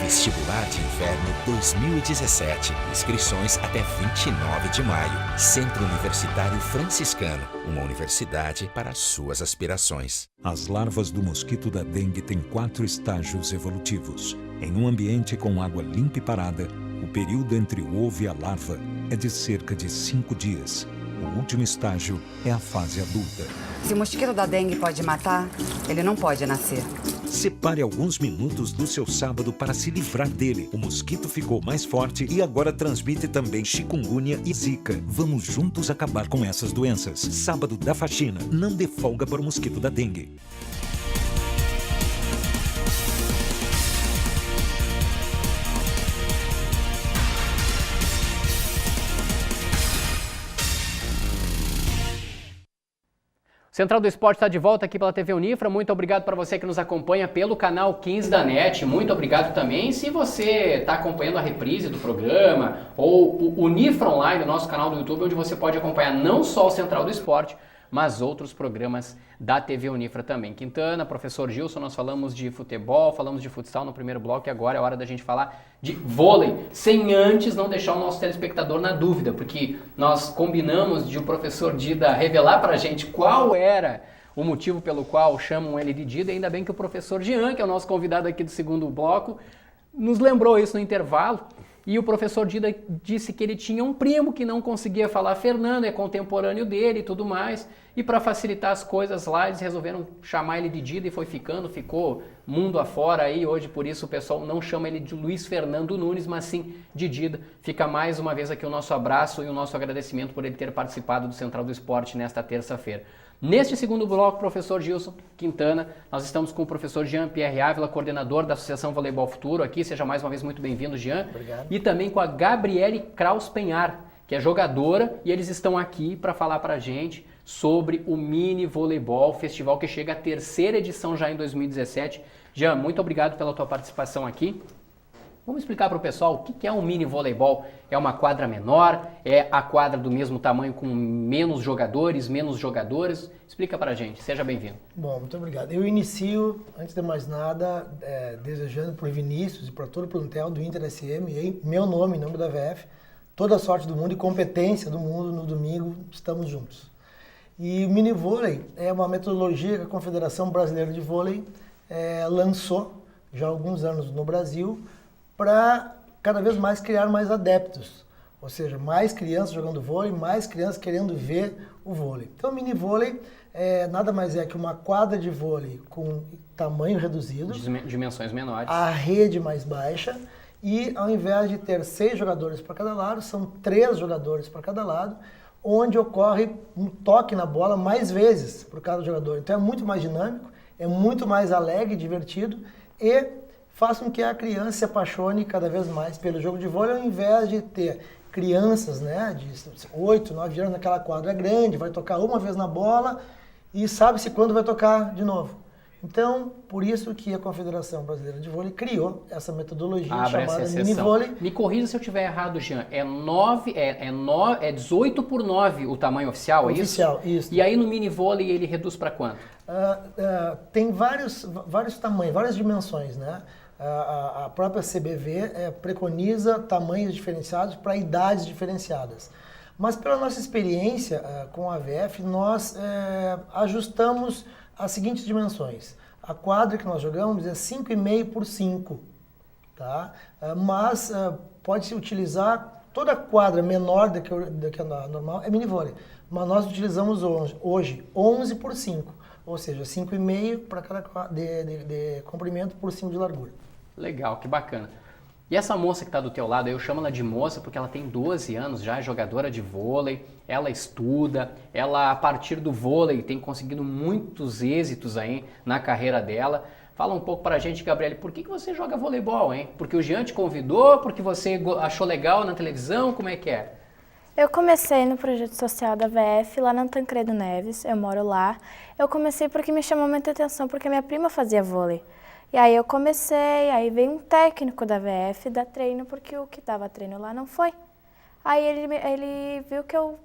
Vestibular de Inverno 2017. Inscrições até 29 de maio. Centro Universitário Franciscano. Uma universidade para as suas aspirações. As larvas do mosquito da dengue têm 4 estágios evolutivos. Em um ambiente com água limpa e parada, o período entre o ovo e a larva é de cerca de 5 dias. O último estágio é a fase adulta. Se o mosquito da dengue pode matar, ele não pode nascer. Separe alguns minutos do seu sábado para se livrar dele. O mosquito ficou mais forte e agora transmite também chikungunya e zika. Vamos juntos acabar com essas doenças. Sábado da faxina. Não dê folga para o mosquito da dengue. Central do Esporte está de volta aqui pela TV Unifra. Muito obrigado para você que nos acompanha pelo canal 15 da NET. Muito obrigado também se você está acompanhando a reprise do programa ou o Unifra Online, o nosso canal do YouTube, onde você pode acompanhar não só o Central do Esporte, mas outros programas da TV Unifra também. Quintana, professor Gilson, nós falamos de futebol, falamos de futsal no primeiro bloco e agora é hora da gente falar de vôlei, sem antes não deixar o nosso telespectador na dúvida, porque nós combinamos de o professor Dida revelar pra gente qual era o motivo pelo qual chamam ele de Dida, e ainda bem que o professor Jean, que é o nosso convidado aqui do segundo bloco, nos lembrou isso no intervalo. E o professor Dida disse que ele tinha um primo que não conseguia falar Fernando, é contemporâneo dele e tudo mais. E para facilitar as coisas lá, eles resolveram chamar ele de Dida e ficou mundo afora aí. Hoje, por isso, o pessoal não chama ele de Luiz Fernando Nunes, mas sim de Dida. Fica mais uma vez aqui o nosso abraço e o nosso agradecimento por ele ter participado do Central do Esporte nesta terça-feira. Neste segundo bloco, professor Gilson Quintana, nós estamos com o professor Jean-Pierre Ávila, coordenador da Associação Voleibol Futuro aqui. Seja mais uma vez muito bem-vindo, Jean. Obrigado. E também com a Gabriele Kraus Penhar, que é jogadora, e eles estão aqui para falar para a gente sobre o mini voleibol, festival que chega à 3ª edição já em 2017. Jean, muito obrigado pela tua participação aqui. Vamos explicar para o pessoal o que é um mini voleibol. É uma quadra menor? É a quadra do mesmo tamanho com menos jogadores, menos jogadores? Explica para a gente. Seja bem-vindo. Bom, muito obrigado. Eu inicio, antes de mais nada, desejando para o Vinícius e para todo o plantel do Inter SM, em meu nome, em nome da VF, toda a sorte do mundo e competência do mundo no domingo. Estamos juntos. E o mini vôlei é uma metodologia que a Confederação Brasileira de Vôlei lançou já há alguns anos no Brasil, para cada vez mais criar mais adeptos, ou seja, mais crianças jogando vôlei, mais crianças querendo ver o vôlei. Então, o mini vôlei nada mais é que uma quadra de vôlei com tamanho reduzido, dimensões menores, a rede mais baixa, e ao invés de ter 6 jogadores para cada lado, são 3 jogadores para cada lado, onde ocorre um toque na bola mais vezes por cada jogador. Então é muito mais dinâmico, é muito mais alegre, divertido e faz com que a criança se apaixone cada vez mais pelo jogo de vôlei, ao invés de ter crianças, né, de 8, 9 anos naquela quadra grande, vai tocar uma vez na bola e sabe-se quando vai tocar de novo. Então, por isso que a Confederação Brasileira de Vôlei criou essa metodologia chamada mini vôlei. Me corrija se eu estiver errado, Jean. É 18 por 9 o tamanho oficial, é isso? Oficial, isso. E aí no mini vôlei ele reduz para quanto? Tem vários tamanhos, várias dimensões, né? A própria CBV preconiza tamanhos diferenciados para idades diferenciadas. Mas pela nossa experiência com a AVF, nós ajustamos as seguintes dimensões. A quadra que nós jogamos é 5,5 por 5, tá? Mas pode-se utilizar toda a quadra menor do que a normal, é mini vôlei. Mas nós utilizamos hoje 11 por 5, Ou seja, 5,5 para cada de comprimento por 5 de largura. Legal, que bacana. E essa moça que está do teu lado, eu chamo ela de moça porque ela tem 12 anos já, é jogadora de vôlei, ela estuda, ela a partir do vôlei tem conseguido muitos êxitos aí na carreira dela. Fala um pouco pra gente, Gabriele, por que você joga voleibol, hein? Porque o Jean te convidou, porque você achou legal na televisão, como é que é? Eu comecei no projeto social da VF, lá na Tancredo Neves, eu moro lá. Eu comecei porque me chamou muita atenção, porque minha prima fazia vôlei. E aí eu comecei, aí veio um técnico da VF dar treino, porque o que dava treino lá não foi. Aí ele viu que eu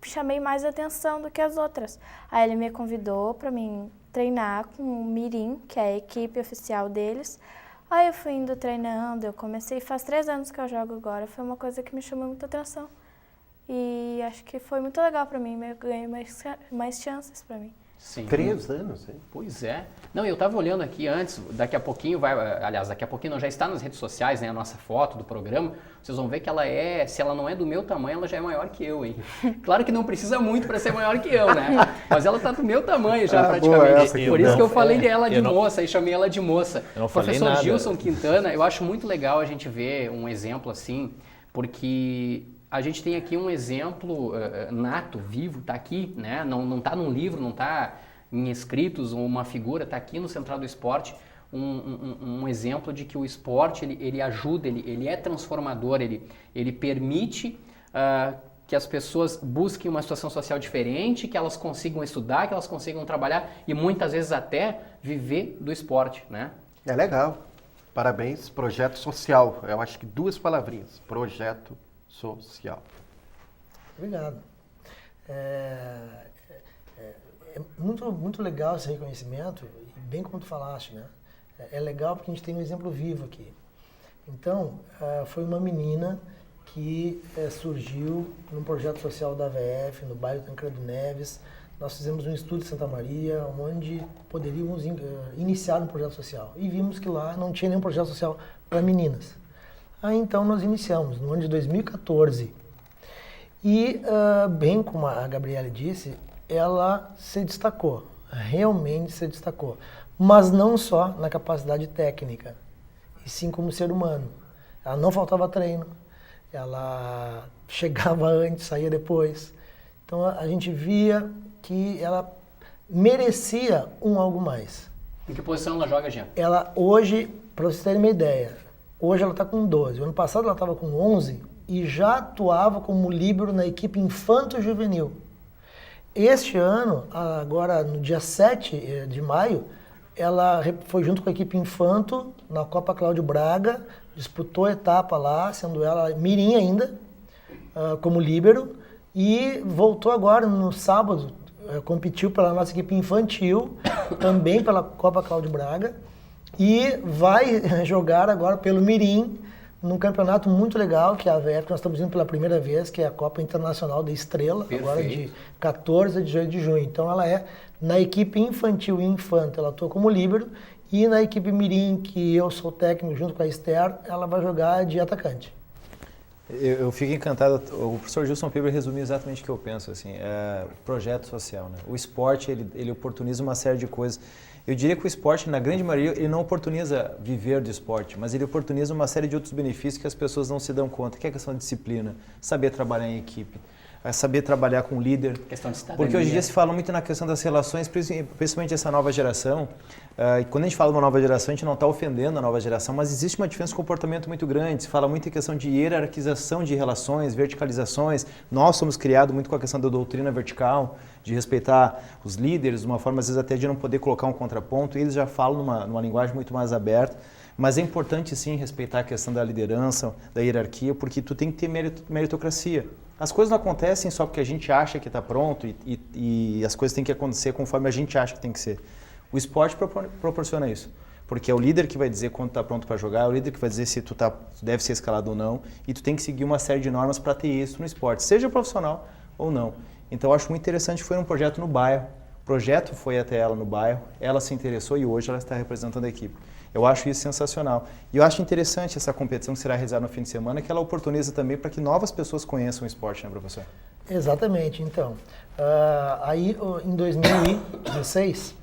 chamei mais atenção do que as outras. Aí ele me convidou para mim treinar com o Mirim, que é a equipe oficial deles. Aí eu fui indo treinando, eu comecei, faz 3 anos que eu jogo agora, foi uma coisa que me chamou muita atenção. E acho que foi muito legal para mim, eu ganhei mais chances para mim. Sim. 3 anos, hein? Pois é. Não, eu estava olhando aqui antes, daqui a pouquinho daqui a pouquinho não, já está nas redes sociais, né, a nossa foto do programa, vocês vão ver que ela se ela não é do meu tamanho, ela já é maior que eu, hein? Claro que não precisa muito para ser maior que eu, né? Mas ela está do meu tamanho já praticamente. Por isso que eu falei dela de moça e chamei ela de moça. Eu não falei Professor nada. Gilson Quintana, eu acho muito legal a gente ver um exemplo assim, porque a gente tem aqui um exemplo nato, vivo, está aqui, né? Não está num livro, não está em escritos, uma figura, está aqui no Central do Esporte, um exemplo de que o esporte ele ajuda, ele é transformador, ele permite que as pessoas busquem uma situação social diferente, que elas consigam estudar, que elas consigam trabalhar e muitas vezes até viver do esporte, né? É legal. Parabéns, projeto social. Eu acho que 2 palavrinhas. Projeto social. Obrigado. É muito legal esse reconhecimento, e bem como tu falaste, né? É legal porque a gente tem um exemplo vivo aqui. Então, foi uma menina que surgiu num projeto social da VF, no bairro Tancredo Neves. Nós fizemos um estudo em Santa Maria, onde poderíamos iniciar um projeto social. E vimos que lá não tinha nenhum projeto social para meninas. Aí então nós iniciamos, no ano de 2014. E, bem como a Gabriele disse, ela se destacou, realmente se destacou. Mas não só na capacidade técnica, e sim como ser humano. Ela não faltava treino, ela chegava antes, saía depois. Então a gente via que ela merecia algo mais. Em que posição ela joga, Jean? Ela hoje, para vocês terem uma ideia, hoje ela está com 12. O ano passado ela estava com 11 e já atuava como líbero na equipe infanto-juvenil. Este ano, agora no dia 7 de maio, ela foi junto com a equipe infanto na Copa Cláudio Braga, disputou a etapa lá, sendo ela mirim ainda, como líbero, e voltou agora no sábado, competiu pela nossa equipe infantil, também pela Copa Cláudio Braga, e vai jogar agora pelo mirim, num campeonato muito legal, que é a VF, que nós estamos indo pela primeira vez, que é a Copa Internacional da Estrela, agora de 14 a 18 de junho. Então ela é na equipe infantil e infanto, ela atua como líbero, e na equipe mirim, que eu sou técnico junto com a Esther, ela vai jogar de atacante. Eu fico encantado, o professor Gilson Piber resumiu exatamente o que eu penso, assim, projeto social, né? O esporte, ele oportuniza uma série de coisas. Eu diria que o esporte, na grande maioria, ele não oportuniza viver do esporte, mas ele oportuniza uma série de outros benefícios que as pessoas não se dão conta, que é a questão de disciplina, saber trabalhar em equipe, saber trabalhar com líder. Questão de cidadania. Porque hoje em dia se fala muito na questão das relações, principalmente essa nova geração. E quando a gente fala de uma nova geração, a gente não está ofendendo a nova geração, mas existe uma diferença de comportamento muito grande. Se fala muito em questão de hierarquização de relações, verticalizações. Nós somos criados muito com a questão da doutrina vertical, de respeitar os líderes, de uma forma às vezes até de não poder colocar um contraponto. E eles já falam numa linguagem muito mais aberta. Mas é importante sim respeitar a questão da liderança, da hierarquia, porque tu tem que ter meritocracia. As coisas não acontecem só porque a gente acha que está pronto e as coisas têm que acontecer conforme a gente acha que tem que ser. O esporte proporciona isso, porque é o líder que vai dizer quando está pronto para jogar, é o líder que vai dizer se tu deve ser escalado ou não, e tu tem que seguir uma série de normas para ter êxito no esporte, seja profissional ou não. Então eu acho muito interessante, foi um projeto no bairro, o projeto foi até ela no bairro, ela se interessou e hoje ela está representando a equipe. Eu acho isso sensacional. E eu acho interessante essa competição que será realizada no fim de semana, que ela oportuniza também para que novas pessoas conheçam o esporte, né, professor? Exatamente. Então, aí em 2016,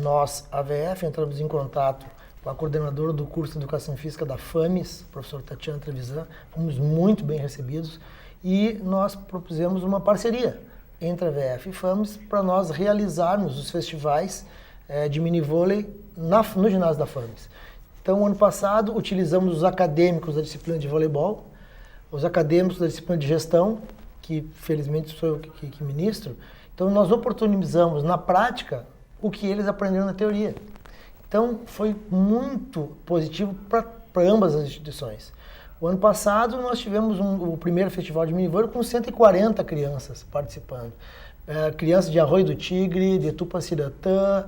Nós, a VF, entramos em contato com a coordenadora do curso de Educação Física da FAMES, professor Tatiana Trevisan, fomos muito bem recebidos e nós propusemos uma parceria entre a VF e FAMES para nós realizarmos os festivais de minivôlei no ginásio da FAMES. Então, ano passado, utilizamos os acadêmicos da disciplina de voleibol, os acadêmicos da disciplina de gestão, que felizmente sou eu que ministro. Então, nós oportunizamos na prática o que eles aprenderam na teoria. Então, foi muito positivo para ambas as instituições. O ano passado, nós tivemos o primeiro festival de minivôlei com 140 crianças participando. Crianças de Arroio do Tigre, de Tupaciratã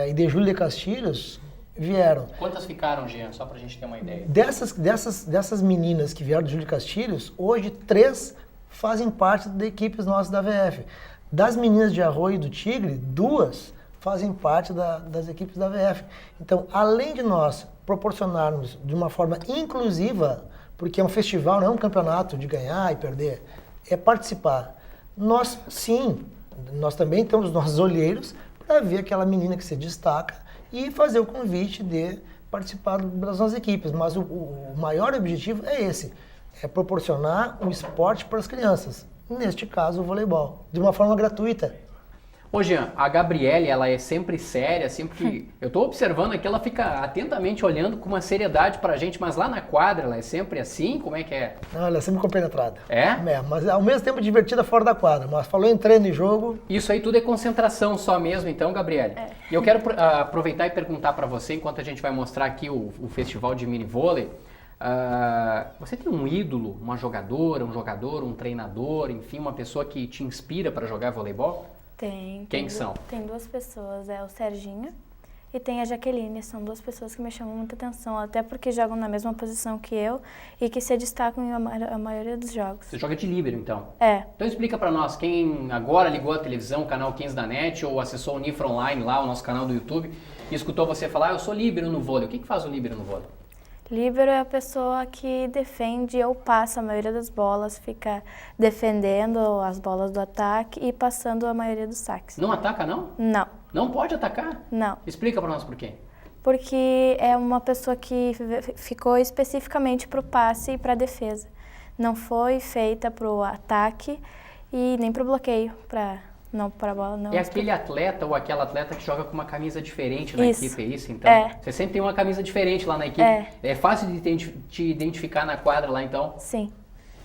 e de Júlio de Castilhos vieram. Quantas ficaram, Jean? Só para a gente ter uma ideia. Dessas meninas que vieram de Júlio de Castilhos, hoje 3 fazem parte de equipes nossas da VF. Das meninas de Arroio do Tigre, 2 fazem parte das equipes da VF. Então, além de nós proporcionarmos de uma forma inclusiva, porque é um festival, não é um campeonato de ganhar e perder, é participar. Nós também temos nossos olheiros para ver aquela menina que se destaca e fazer o convite de participar das nossas equipes. Mas o maior objetivo é esse, é proporcionar um esporte para as crianças, neste caso o voleibol, de uma forma gratuita. Ô Jean, a Gabriele, ela é sempre séria, sempre que... Eu tô observando aqui, ela fica atentamente olhando com uma seriedade pra gente, mas lá na quadra ela é sempre assim? Como é que é? Não, ela é sempre compenetrada. É? Mas ao mesmo tempo divertida fora da quadra. Mas falou em treino e jogo... Isso aí tudo é concentração só mesmo, então, Gabriele? E eu quero aproveitar e perguntar pra você, enquanto a gente vai mostrar aqui o festival de minivôlei, você tem um ídolo, uma jogadora, um jogador, um treinador, enfim, uma pessoa que te inspira para jogar voleibol? Tem. Quem são? Tem 2 pessoas, o Serginho e tem a Jaqueline. São 2 pessoas que me chamam muita atenção, até porque jogam na mesma posição que eu e que se destacam em a maioria dos jogos. Você joga de líbero, então? Então explica pra nós, quem agora ligou a televisão, o canal 15 da NET, ou acessou o Nifra Online lá, o nosso canal do YouTube, e escutou você falar, eu sou líbero no vôlei. O que faz o líbero no vôlei? Líbero é a pessoa que defende ou passa a maioria das bolas, fica defendendo as bolas do ataque e passando a maioria dos saques. Não ataca, não? Não. Não pode atacar? Não. Explica pra nós por quê. Porque é uma pessoa que ficou especificamente para o passe e para a defesa. Não foi feita para o ataque e nem para o bloqueio, não para a bola. Não. É aquele atleta ou aquela atleta que joga com uma camisa diferente na equipe, é isso? Então, você sempre tem uma camisa diferente lá na equipe. É fácil de te identificar na quadra lá, então? Sim.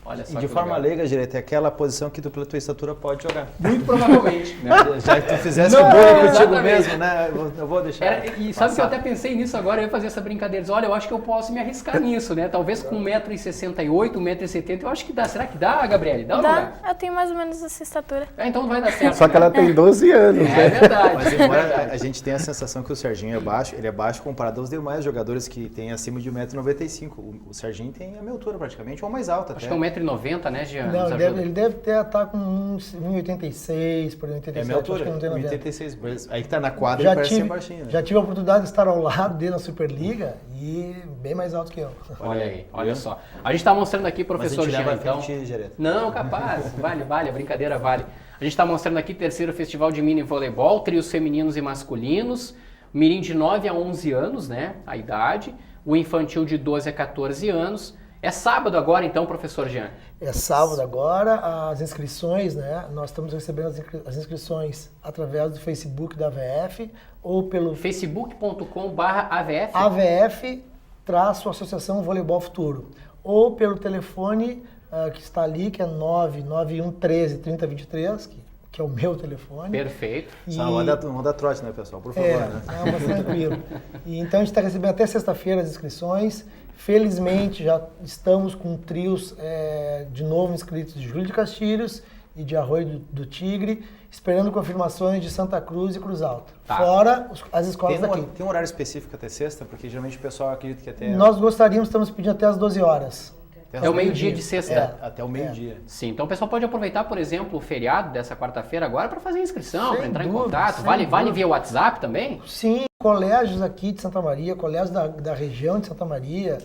Olha só e de forma leiga, direito, é aquela posição que tu, pela tua estatura, pode jogar. Muito provavelmente. Né? Já que tu fizesse o bullying contigo mesmo, né? Eu vou deixar. E sabe que eu até pensei nisso agora, eu ia fazer essa brincadeira. Olha, eu acho que eu posso me arriscar nisso, né? Talvez com 1,68 m, 1,70 m, eu acho que dá. Será que dá, Gabriele? Dá, eu tenho mais ou menos essa estatura. Então vai dar certo. Só que ela tem 12 anos, né? É verdade. Mas embora a gente tenha a sensação que o Serginho é baixo, ele é baixo comparado aos demais jogadores que têm acima de 1,95 m. O Serginho tem a minha altura praticamente, ou mais alta até. Acho que é 1,90 m, né, Jean? Não, ele deve estar com 1,86, por 1,87. É a minha altura, 1,86. Aí que tá na quadra, já ele parece tive, ser baixinho. Né? Já tive a oportunidade de estar ao lado dele na Superliga e bem mais alto que eu. Olha aí, olha só. A gente está mostrando aqui, professor Jean, então... Não, capaz, vale, a brincadeira vale. A gente está mostrando aqui 3º Festival de Mini Voleibol, trios femininos e masculinos, mirim de 9 a 11 anos, né, a idade, o infantil de 12 a 14 anos. É sábado agora, então, professor Jean? É sábado agora, as inscrições, né? Nós estamos recebendo as inscrições através do Facebook da AVF ou pelo... facebook.com/AVF? AVF-Associação Voleibol Futuro. Ou pelo telefone que está ali, que é 991 13 3023, que é o meu telefone. Perfeito. Só não manda trote, né, pessoal? Por favor, né? Não, mas tranquilo. Então, a gente está recebendo até sexta-feira as inscrições. Felizmente, já estamos com trios de novo inscritos de Júlio de Castilhos e de Arroio do Tigre, esperando confirmações de Santa Cruz e Cruz Alta. Tá. Fora as escolas daqui. Tem um horário específico até sexta? Porque geralmente o pessoal acredita que até... Nós estamos pedindo até às 12 horas. É o meio-dia de sexta. Até o meio-dia. Sim, então o pessoal pode aproveitar, por exemplo, o feriado dessa quarta-feira agora para fazer inscrição, para entrar em contato. Vale via WhatsApp também? Sim, colégios aqui de Santa Maria, colégios da região de Santa Maria,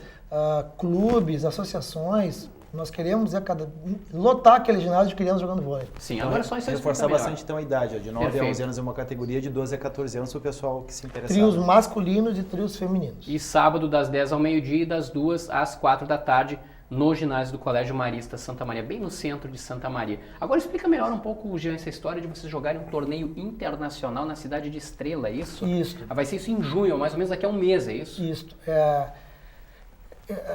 clubes, associações, Nós queremos lotar aquele ginásio de crianças jogando vôlei. Sim, agora é só isso reforçar bastante então a idade, ó, de 9 a Perfeito. 11 anos é uma categoria, de 12 a 14 anos para o pessoal que se interessar. Trios masculinos e trios femininos. E sábado das 10 ao meio-dia e das 2 às 4 da tarde no ginásio do Colégio Marista Santa Maria, bem no centro de Santa Maria. Agora explica melhor um pouco, Jean, essa história de vocês jogarem um torneio internacional na cidade de Estrela, é isso? Isso. Vai ser isso em junho, mais ou menos daqui a um mês, é isso? Isso. É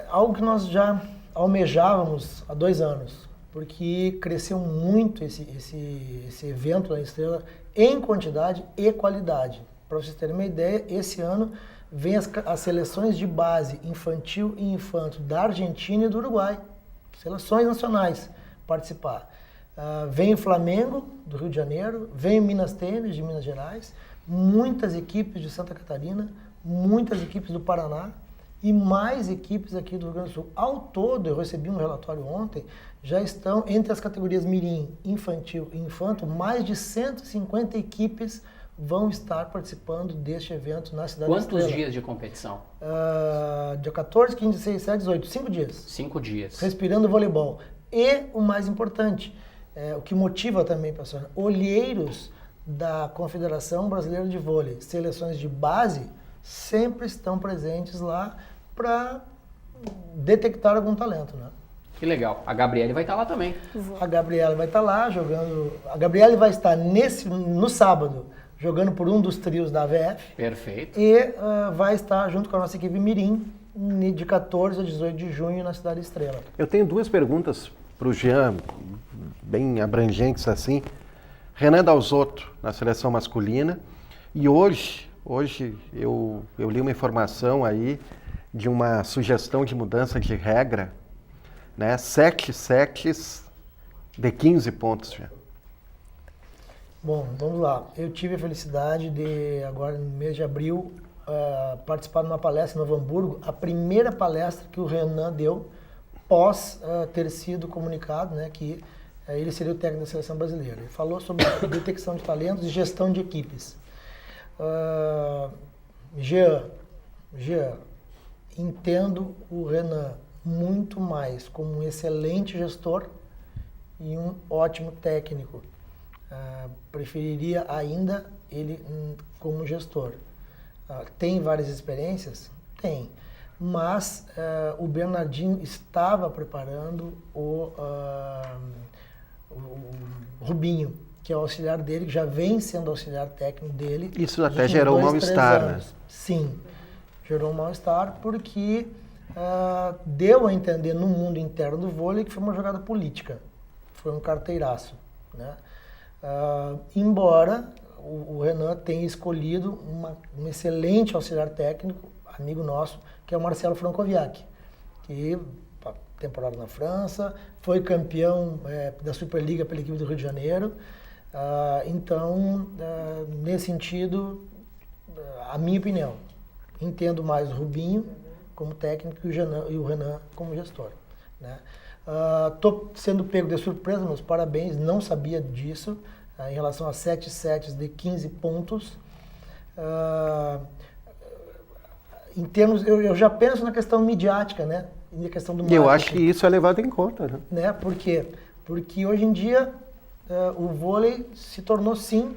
algo que nós já almejávamos há 2 anos, porque cresceu muito esse evento na Estrela em quantidade e qualidade. Para vocês terem uma ideia, esse ano vem as seleções de base infantil e infanto da Argentina e do Uruguai, seleções nacionais participar. Vem o Flamengo do Rio de Janeiro, vem o Minas Tênis de Minas Gerais, muitas equipes de Santa Catarina, muitas equipes do Paraná e mais equipes aqui do Rio Grande do Sul. Ao todo, eu recebi um relatório ontem, já estão entre as categorias mirim, infantil e infanto, mais de 150 equipes vão estar participando deste evento na cidade de Estrela. Quantos dias de competição? Dia 14, 15, 16, 17, 18, 5 dias. 5 dias. Respirando voleibol. E o mais importante, o que motiva também, pessoal, olheiros da Confederação Brasileira de Vôlei, seleções de base, sempre estão presentes lá para detectar algum talento, né? Que legal. A Gabriele vai estar lá também. A Gabriela vai estar lá jogando. A Gabriela vai estar no sábado jogando por um dos trios da AVF. Perfeito. E vai estar junto com a nossa equipe Mirim de 14 a 18 de junho na cidade de Estrela. Eu tenho 2 perguntas para o Jean, bem abrangentes assim. Renan Dalzotto, na seleção masculina. E hoje eu li uma informação aí de uma sugestão de mudança de regra, né? 7 sets de 15 pontos, Jean. Bom, vamos lá. Eu tive a felicidade de, agora no mês de abril, participar de uma palestra em Novo Hamburgo, a primeira palestra que o Renan deu pós ter sido comunicado, né, que ele seria o técnico da seleção brasileira. Ele falou sobre detecção de talentos e gestão de equipes. Jean, entendo o Renan muito mais como um excelente gestor e um ótimo técnico. Preferiria ainda ele como gestor. Tem várias experiências? Tem. Mas o Bernardinho estava preparando o Rubinho, que é o auxiliar dele, que já vem sendo auxiliar técnico dele. Isso até gerou um mal-estar, né? Sim, gerou um mal-estar porque deu a entender no mundo interno do vôlei que foi uma jogada política, foi um carteiraço, né? Embora o Renan tenha escolhido um excelente auxiliar técnico, amigo nosso, que é o Marcelo Francoviac, que temporada na França, foi campeão da Superliga pela equipe do Rio de Janeiro. Então, nesse sentido, a minha opinião, entendo mais o Rubinho como técnico e o Renan como gestor, né? Estou sendo pego de surpresa, meus parabéns, não sabia disso, em relação a 7 sets de 15 pontos. Em termos, eu já penso na questão midiática, né? E na questão do marketing. Eu acho que isso é levado em conta, né? Por quê? Porque hoje em dia o vôlei se tornou, sim,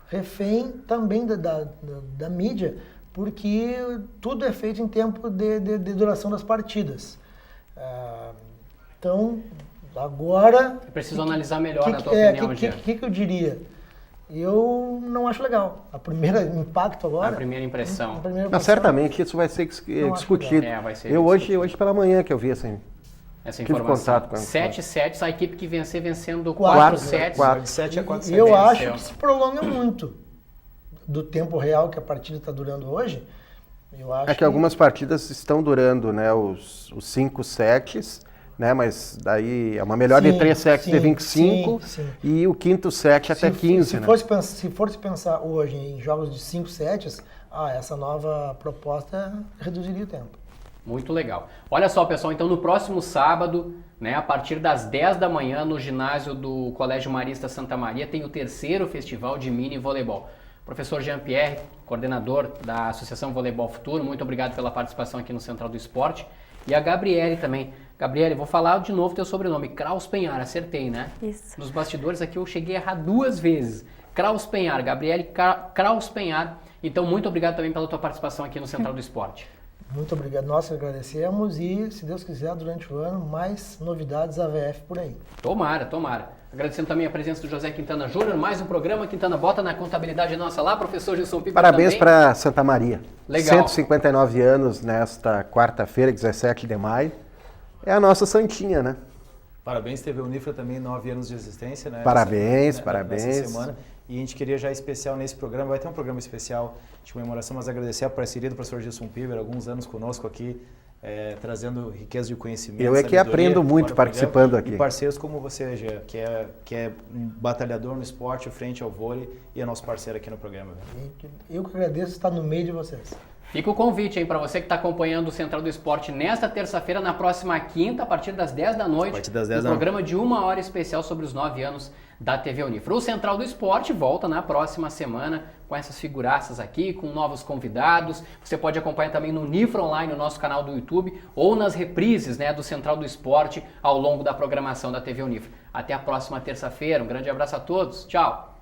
refém também da mídia, porque tudo é feito em tempo de duração das partidas. Então, agora... Eu preciso analisar melhor, na tua opinião, O que eu diria? Eu não acho legal. A primeira impacto agora... A primeira impressão. Mas certamente isso vai ser discutido. Vai ser Hoje pela manhã que eu vi essa informação. Contato com 7 sets, a equipe que vencer vencendo 4 4 sets. 4 7 a 4 E eu acho que se prolonga muito do tempo real que a partida está durando hoje. Eu acho que algumas partidas estão durando, né, os 5 sets, né, mas daí é uma melhor de 3 sets de 25 e o quinto set até 15. Se fosse pensar hoje em jogos de 5 sets, essa nova proposta reduziria o tempo. Muito legal. Olha só, pessoal, então no próximo sábado, né, a partir das 10 da manhã, no ginásio do Colégio Marista Santa Maria, tem o 3º Festival de Mini Voleibol. Professor Jean-Pierre, coordenador da Associação Voleibol Futuro, muito obrigado pela participação aqui no Central do Esporte. E a Gabriele também, Gabriele, vou falar de novo teu sobrenome, Kraus Penhar, acertei, né? Isso. Nos bastidores aqui eu cheguei a errar 2 vezes. Kraus Penhar, Gabriele Kraus Penhar. Então, muito obrigado também pela tua participação aqui no Central do Esporte. Muito obrigado, nós agradecemos e, se Deus quiser, durante o ano, mais novidades da VF por aí. Tomara, tomara. Agradecendo também a presença do José Quintana Júnior, mais um programa. Quintana, bota na contabilidade nossa lá, professor Gilson Piper. Parabéns para Santa Maria. Legal. 159 anos nesta quarta-feira, 17 de maio. É a nossa santinha, né? Parabéns, TV Unifra também, 9 anos de existência, né? Parabéns, Nessa parabéns. semana. E a gente queria já especial nesse programa, vai ter um programa especial de comemoração, mas agradecer a parceria do professor Gilson Piper, alguns anos conosco aqui, trazendo riqueza de conhecimento. Eu é que aprendo muito participando aqui. E parceiros como você, Jean, que é um batalhador no esporte, frente ao vôlei, e é nosso parceiro aqui no programa. Eu que agradeço estar no meio de vocês. Fica o convite aí para você que está acompanhando o Central do Esporte nesta terça-feira, na próxima quinta, a partir das 10 da noite, A partir das 10 um da programa de 1 hora especial sobre os 9 anos da TV Unifra. O Central do Esporte volta na próxima semana com essas figuraças aqui, com novos convidados. Você pode acompanhar também no Unifra Online, no nosso canal do YouTube, ou nas reprises, né, do Central do Esporte ao longo da programação da TV Unifra. Até a próxima terça-feira. Um grande abraço a todos. Tchau!